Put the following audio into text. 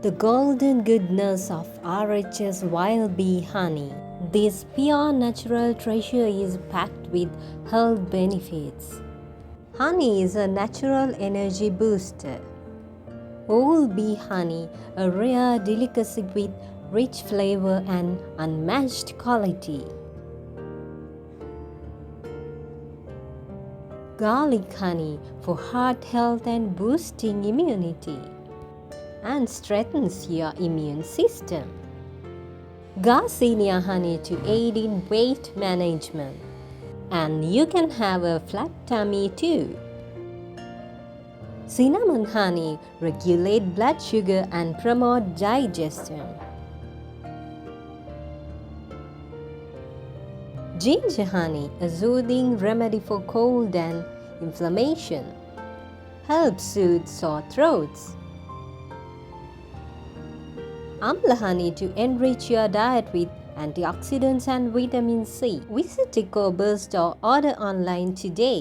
The golden goodness of RHS wild bee honey. This pure natural treasure is packed with health benefits. Honey is a natural energy booster. Whole bee honey, a rare delicacy with rich flavor and unmatched quality. Garlic honey for heart health and boosting immunity, and strengthens your immune system. Garcinia honey to aid in weight management, and you can have a flat tummy too. Cinnamon honey regulate blood sugar and promote digestion. Ginger honey, a soothing remedy for cold and inflammation, helps soothe sore throats. Amla honey to enrich your diet with antioxidants and vitamin C. Visit EcoBurst or order online today.